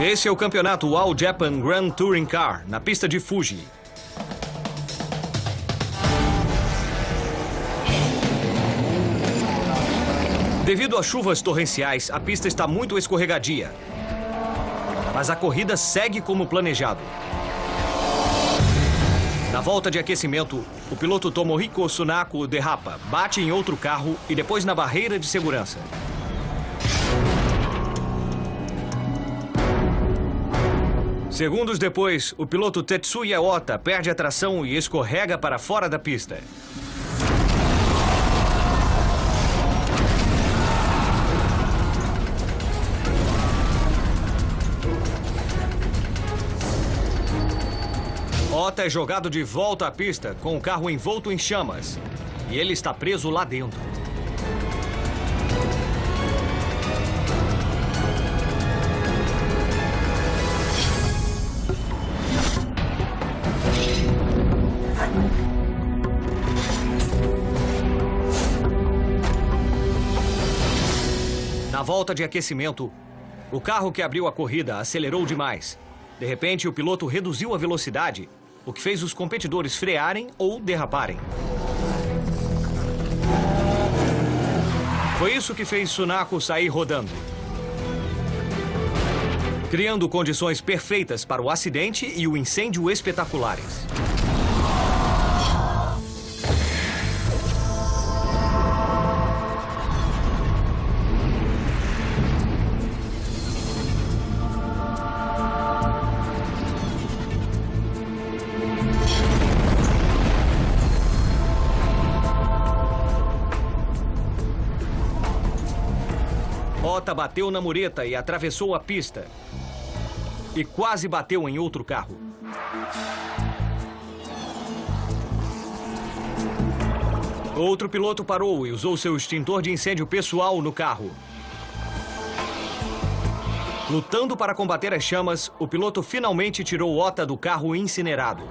Esse é o campeonato All Japan Grand Touring Car, na pista de Fuji. Devido a chuvas torrenciais, a pista está muito escorregadia. Mas a corrida segue como planejado. Na volta de aquecimento, o piloto Tomohiko Sunako derrapa, bate em outro carro e depois na barreira de segurança. Segundos depois, o piloto Tetsuya Ota perde a tração e escorrega para fora da pista. Ota é jogado de volta à pista com o carro envolto em chamas. E ele está preso lá dentro. Na volta de aquecimento, o carro que abriu a corrida acelerou demais. De repente, o piloto reduziu a velocidade, o que fez os competidores frearem ou derraparem. Foi isso que fez Sunako sair rodando, criando condições perfeitas para o acidente e o incêndio espetaculares. Ota bateu na mureta e atravessou a pista. E quase bateu em outro carro. Outro piloto parou e usou seu extintor de incêndio pessoal no carro. Lutando para combater as chamas, o piloto finalmente tirou Ota do carro incinerado.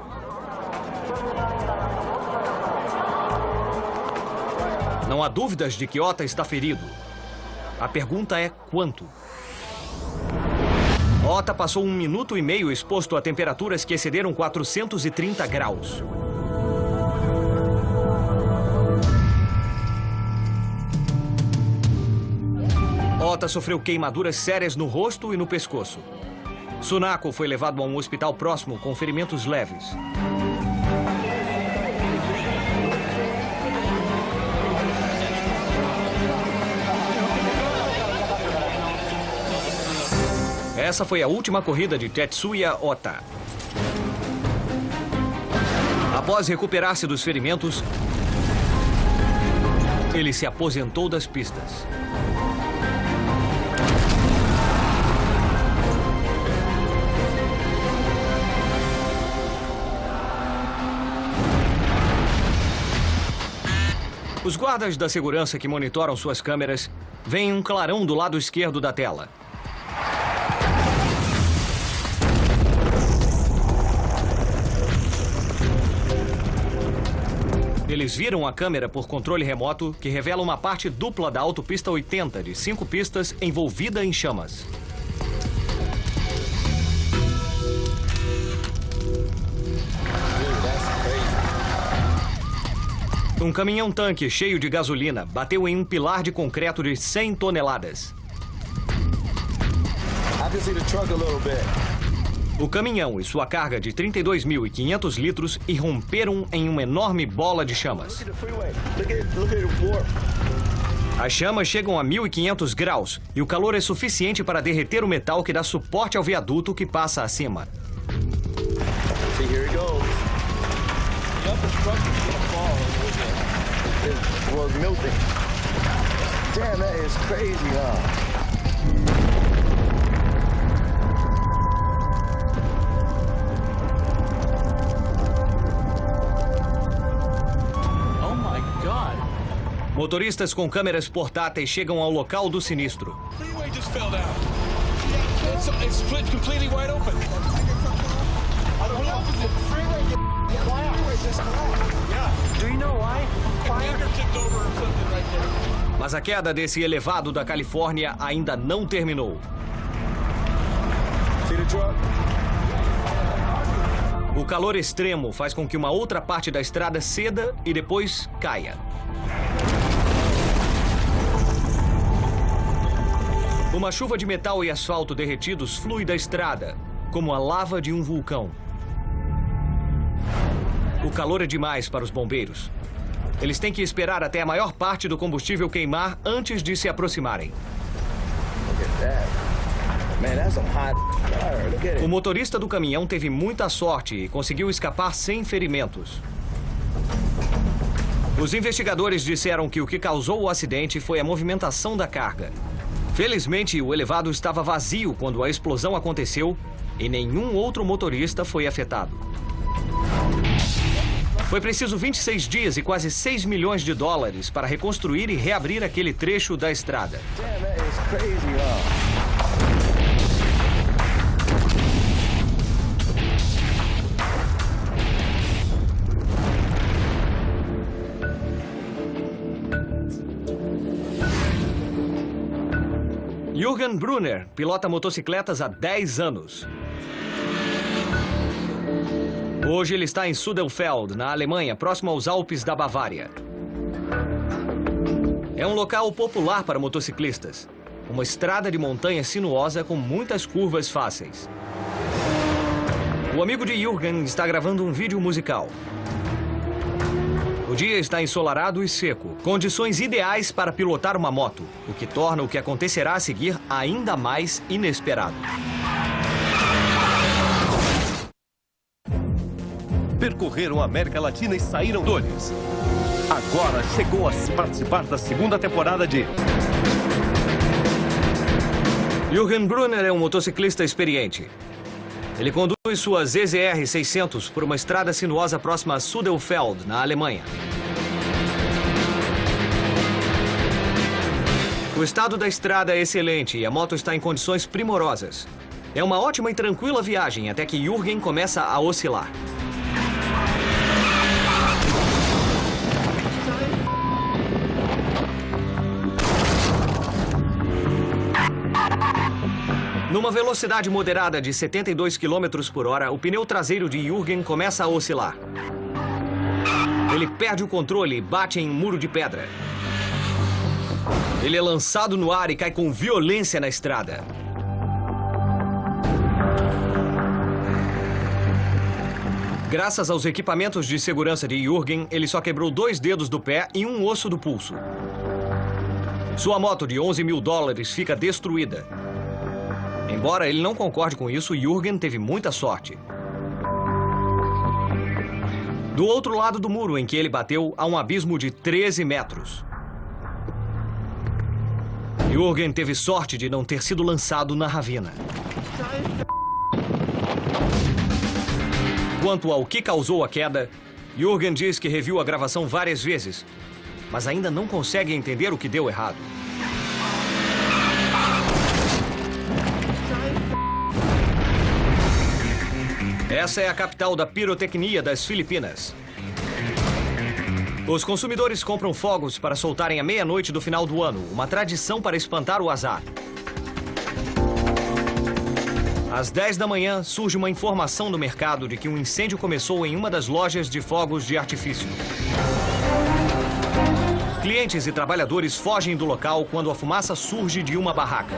Não há dúvidas de que Ota está ferido. A pergunta é quanto? Ota passou 1 minuto e meio exposto a temperaturas que excederam 430 graus. Ota sofreu queimaduras sérias no rosto e no pescoço. Sunako foi levado a um hospital próximo com ferimentos leves. Essa foi a última corrida de Tetsuya Ota. Após recuperar-se dos ferimentos, ele se aposentou das pistas. Os guardas da segurança que monitoram suas câmeras veem um clarão do lado esquerdo da tela. Eles viram a câmera por controle remoto que revela uma parte dupla da autopista 80 de 5 pistas envolvida em chamas. Um caminhão-tanque cheio de gasolina bateu em um pilar de concreto de 100 toneladas. O caminhão e sua carga de 32.500 litros irromperam em uma enorme bola de chamas. As chamas chegam a 1.500 graus e o calor é suficiente para derreter o metal que dá suporte ao viaduto que passa acima. Motoristas com câmeras portáteis chegam ao local do sinistro. Mas a queda desse elevado da Califórnia ainda não terminou. O calor extremo faz com que uma outra parte da estrada ceda e depois caia. Uma chuva de metal e asfalto derretidos flui da estrada, como a lava de um vulcão. O calor é demais para os bombeiros. Eles têm que esperar até a maior parte do combustível queimar antes de se aproximarem. O motorista do caminhão teve muita sorte e conseguiu escapar sem ferimentos. Os investigadores disseram que o que causou o acidente foi a movimentação da carga. Felizmente, o elevado estava vazio quando a explosão aconteceu e nenhum outro motorista foi afetado. Foi preciso 26 dias e quase 6 milhões de dólares para reconstruir e reabrir aquele trecho da estrada. Jürgen Brunner pilota motocicletas há 10 anos. Hoje ele está em Sudelfeld, na Alemanha, próximo aos Alpes da Bavária. É um local popular para motociclistas. Uma estrada de montanha sinuosa com muitas curvas fáceis. O amigo de Jürgen está gravando um vídeo musical. O dia está ensolarado e seco, condições ideais para pilotar uma moto, o que torna o que acontecerá a seguir ainda mais inesperado. Percorreram a América Latina e saíram dores. Agora chegou a participar da segunda temporada de... Jürgen Brunner é um motociclista experiente. Ele conduz sua ZZR 600 por uma estrada sinuosa próxima a Sudelfeld, na Alemanha. O estado da estrada é excelente e a moto está em condições primorosas. É uma ótima e tranquila viagem até que Jürgen começa a oscilar. Numa velocidade moderada de 72 km por hora, o pneu traseiro de Jürgen começa a oscilar. Ele perde o controle e bate em um muro de pedra. Ele é lançado no ar e cai com violência na estrada. Graças aos equipamentos de segurança de Jürgen, ele só quebrou 2 dedos do pé e um osso do pulso. Sua moto de 11 mil dólares fica destruída. Embora ele não concorde com isso, Jürgen teve muita sorte. Do outro lado do muro em que ele bateu, há um abismo de 13 metros. Jürgen teve sorte de não ter sido lançado na ravina. Quanto ao que causou a queda, Jürgen diz que reviu a gravação várias vezes, mas ainda não consegue entender o que deu errado. Essa é a capital da pirotecnia das Filipinas. Os consumidores compram fogos para soltarem à meia-noite do final do ano, uma tradição para espantar o azar. Às 10 da manhã, surge uma informação no mercado de que um incêndio começou em uma das lojas de fogos de artifício. Clientes e trabalhadores fogem do local quando a fumaça surge de uma barraca.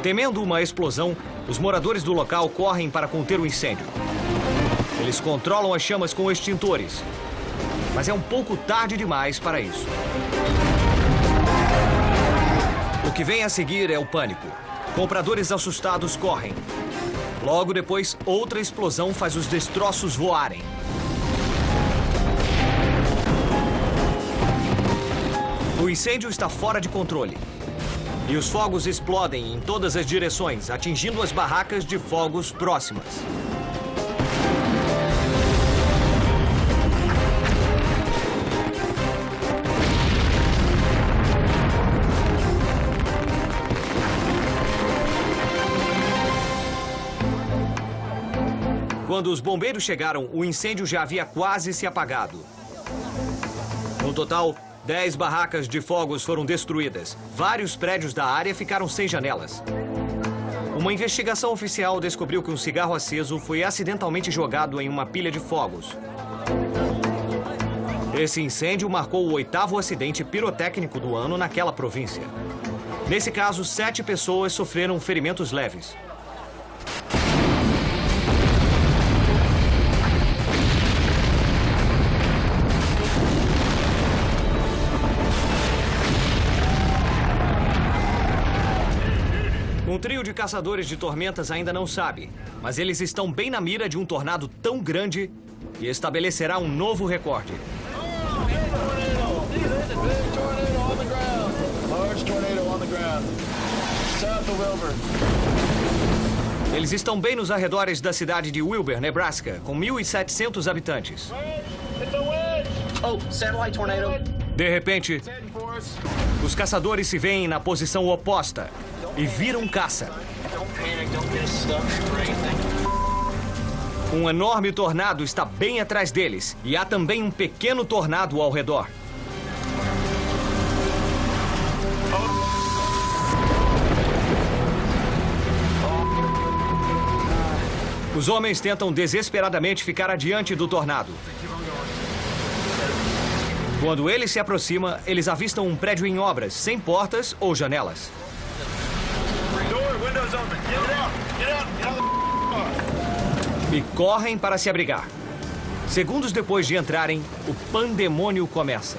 Temendo uma explosão, os moradores do local correm para conter o incêndio. Eles controlam as chamas com extintores, mas é um pouco tarde demais para isso. O que vem a seguir é o pânico. Compradores assustados correm. Logo depois, outra explosão faz os destroços voarem. O incêndio está fora de controle. E os fogos explodem em todas as direções, atingindo as barracas de fogos próximas. Quando os bombeiros chegaram, o incêndio já havia quase se apagado. No total, 10 barracas de fogos foram destruídas. Vários prédios da área ficaram sem janelas. Uma investigação oficial descobriu que um cigarro aceso foi acidentalmente jogado em uma pilha de fogos. Esse incêndio marcou o 8º acidente pirotécnico do ano naquela província. Nesse caso, 7 pessoas sofreram ferimentos leves. Um trio de caçadores de tormentas ainda não sabe, mas eles estão bem na mira de um tornado tão grande que estabelecerá um novo recorde. Eles estão bem nos arredores da cidade de Wilber, Nebraska, com 1.700 habitantes. De repente, os caçadores se veem na posição oposta e viram caça. Um enorme tornado está bem atrás deles e há também um pequeno tornado ao redor. Os homens tentam desesperadamente ficar adiante do tornado. Quando ele se aproxima, eles avistam um prédio em obras, sem portas ou janelas. E correm para se abrigar. Segundos depois de entrarem, o pandemônio começa.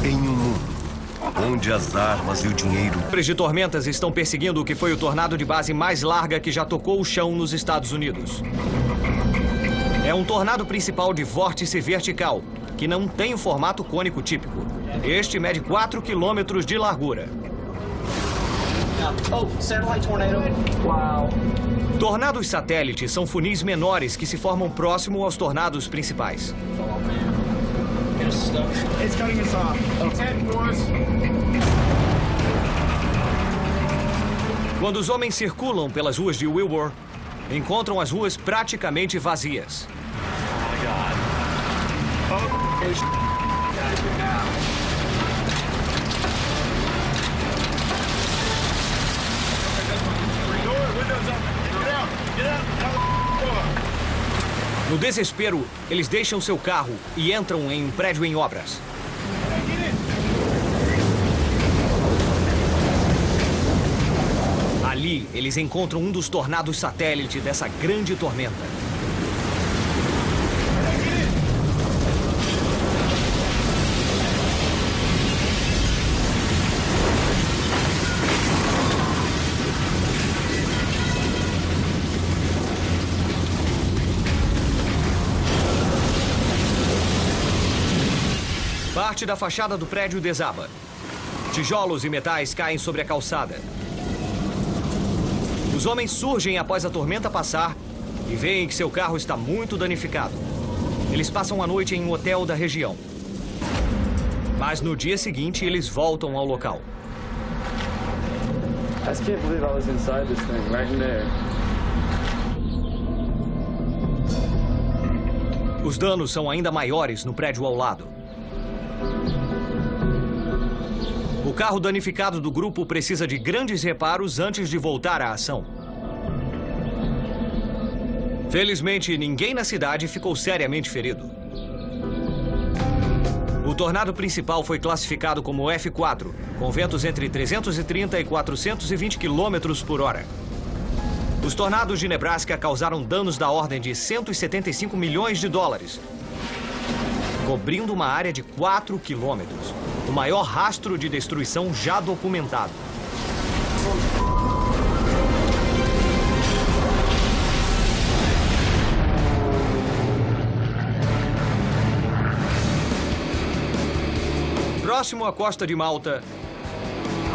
Em um mundo onde as armas e o dinheiro... Os de tormentas estão perseguindo o que foi o tornado de base mais larga que já tocou o chão nos Estados Unidos. É um tornado principal de vórtice vertical, que não tem o formato cônico típico. Este mede 4 quilômetros de largura. Tornados satélites são funis menores que se formam próximo aos tornados principais. Quando os homens circulam pelas ruas de Wilbur, encontram as ruas praticamente vazias. No desespero, eles deixam seu carro e entram em um prédio em obras. Ali, eles encontram um dos tornados satélite dessa grande tormenta. Parte da fachada do prédio desaba. Tijolos e metais caem sobre a calçada. Os homens surgem após a tormenta passar e veem que seu carro está muito danificado. Eles passam a noite em um hotel da região. Mas no dia seguinte, eles voltam ao local. I just can't believe I was inside this thing, right in there. Os danos são ainda maiores no prédio ao lado. O carro danificado do grupo precisa de grandes reparos antes de voltar à ação. Felizmente, ninguém na cidade ficou seriamente ferido. O tornado principal foi classificado como F4, com ventos entre 330 e 420 km por hora. Os tornados de Nebraska causaram danos da ordem de 175 milhões de dólares, cobrindo uma área de 4 quilômetros, o maior rastro de destruição já documentado. Próximo à costa de Malta,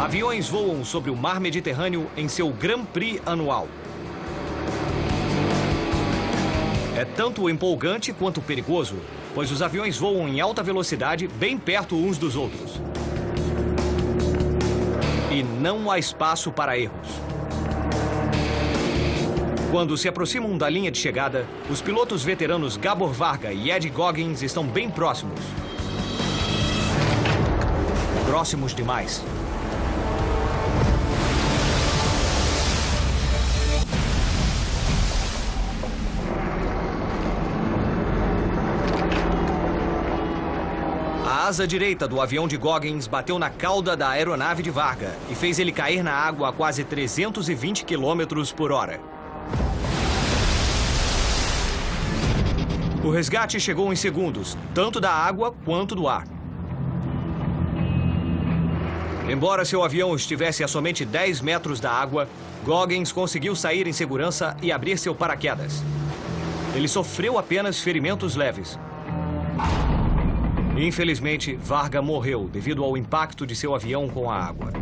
aviões voam sobre o mar Mediterrâneo em seu Grand Prix anual. É tanto empolgante quanto perigoso, pois os aviões voam em alta velocidade bem perto uns dos outros. E não há espaço para erros. Quando se aproximam da linha de chegada, os pilotos veteranos Gabor Varga e Ed Goggins estão bem próximos. próximos demais. A asa direita do avião de Goggins bateu na cauda da aeronave de Varga e fez ele cair na água a quase 320 km por hora. O resgate chegou em segundos, tanto da água quanto do ar. Embora seu avião estivesse a somente 10 metros da água, Goggins conseguiu sair em segurança e abrir seu paraquedas. Ele sofreu apenas ferimentos leves. Infelizmente, Varga morreu devido ao impacto de seu avião com a água.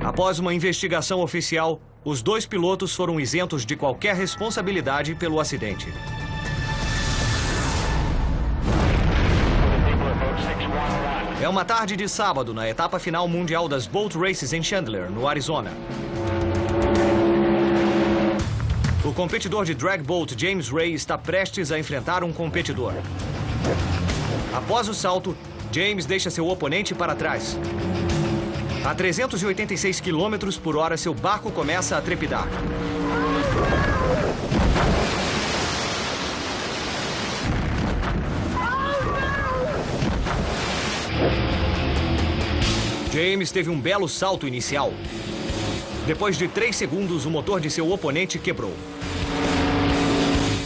Após uma investigação oficial, os 2 pilotos foram isentos de qualquer responsabilidade pelo acidente. É uma tarde de sábado na etapa final mundial das Boat Races em Chandler, no Arizona. O competidor de drag boat James Ray está prestes a enfrentar um competidor. Após o salto, James deixa seu oponente para trás. A 386 km por hora, seu barco começa a trepidar. James teve um belo salto inicial. Depois de 3 segundos, o motor de seu oponente quebrou.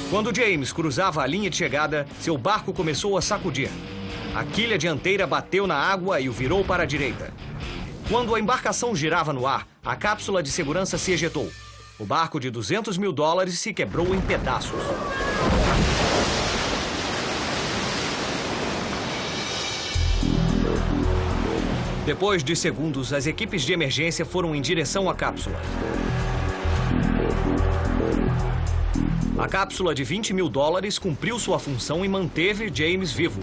Quando James cruzava a linha de chegada, seu barco começou a sacudir. A quilha dianteira bateu na água e o virou para a direita. Quando a embarcação girava no ar, a cápsula de segurança se ejetou. O barco de $200 mil se quebrou em pedaços. Depois de segundos, as equipes de emergência foram em direção à cápsula. A cápsula de $20 mil cumpriu sua função e manteve James vivo.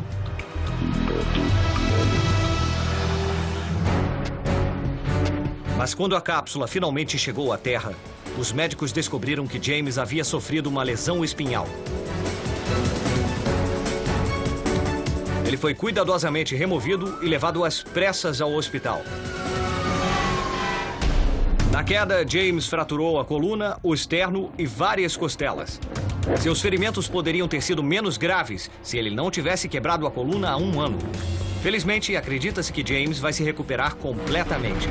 Mas quando a cápsula finalmente chegou à Terra, os médicos descobriram que James havia sofrido uma lesão espinhal. Ele foi cuidadosamente removido e levado às pressas ao hospital. Na queda, James fraturou a coluna, o externo e várias costelas. Seus ferimentos poderiam ter sido menos graves se ele não tivesse quebrado a coluna há 1 ano. Felizmente, acredita-se que James vai se recuperar completamente.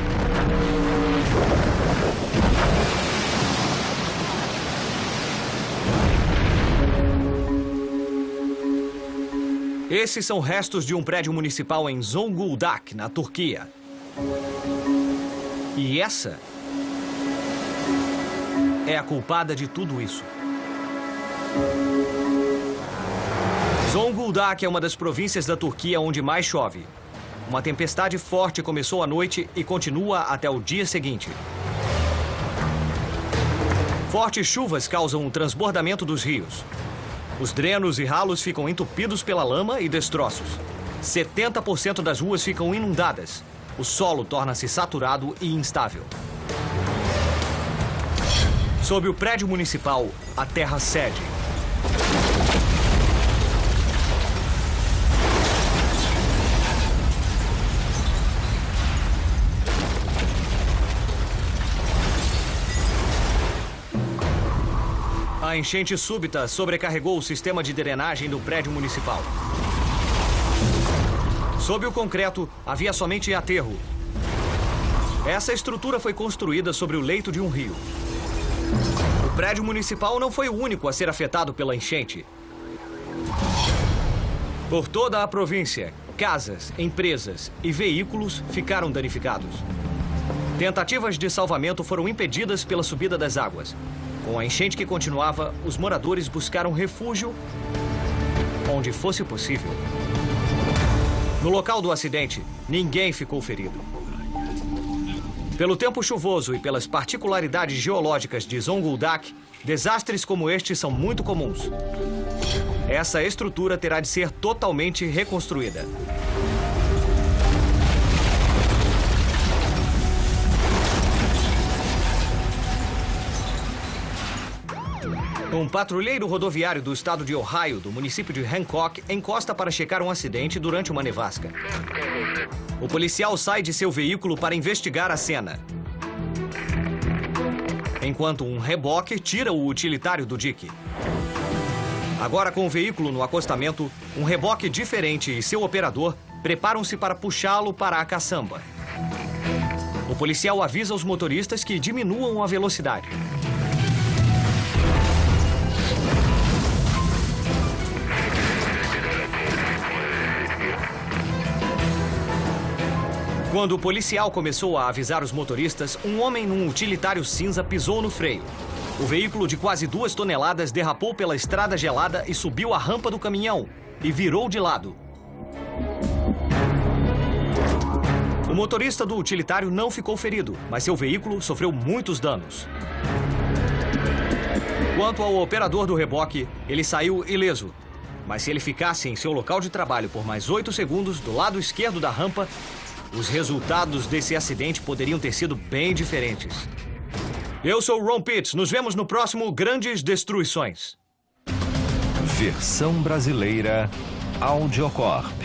Esses são restos de um prédio municipal em Zonguldak, na Turquia. E essa é a culpada de tudo isso. Zonguldak é uma das províncias da Turquia onde mais chove. Uma tempestade forte começou à noite e continua até o dia seguinte. Fortes chuvas causam o transbordamento dos rios. Os drenos e ralos ficam entupidos pela lama e destroços. 70% das ruas ficam inundadas. O solo torna-se saturado e instável. Sob o prédio municipal, a terra cede. A enchente súbita sobrecarregou o sistema de drenagem do prédio municipal. Sob o concreto, havia somente aterro. Essa estrutura foi construída sobre o leito de um rio. O prédio municipal não foi o único a ser afetado pela enchente. Por toda a província, casas, empresas e veículos ficaram danificados. Tentativas de salvamento foram impedidas pela subida das águas. Com a enchente que continuava, os moradores buscaram refúgio onde fosse possível. No local do acidente, ninguém ficou ferido. Pelo tempo chuvoso e pelas particularidades geológicas de Zonguldak, desastres como este são muito comuns. Essa estrutura terá de ser totalmente reconstruída. Um patrulheiro rodoviário do estado de Ohio, do município de Hancock, encosta para checar um acidente durante uma nevasca. O policial sai de seu veículo para investigar a cena, enquanto um reboque tira o utilitário do dique. Agora, com o veículo no acostamento, um reboque diferente e seu operador preparam-se para puxá-lo para a caçamba. O policial avisa os motoristas que diminuam a velocidade. Quando o policial começou a avisar os motoristas, um homem num utilitário cinza pisou no freio. O veículo de quase 2 toneladas derrapou pela estrada gelada e subiu a rampa do caminhão e virou de lado. O motorista do utilitário não ficou ferido, mas seu veículo sofreu muitos danos. Quanto ao operador do reboque, ele saiu ileso. Mas se ele ficasse em seu local de trabalho por mais 8 segundos do lado esquerdo da rampa, os resultados desse acidente poderiam ter sido bem diferentes. Eu sou Ron Pitts. Nos vemos no próximo Grandes Destruições. Versão brasileira Audiocorp.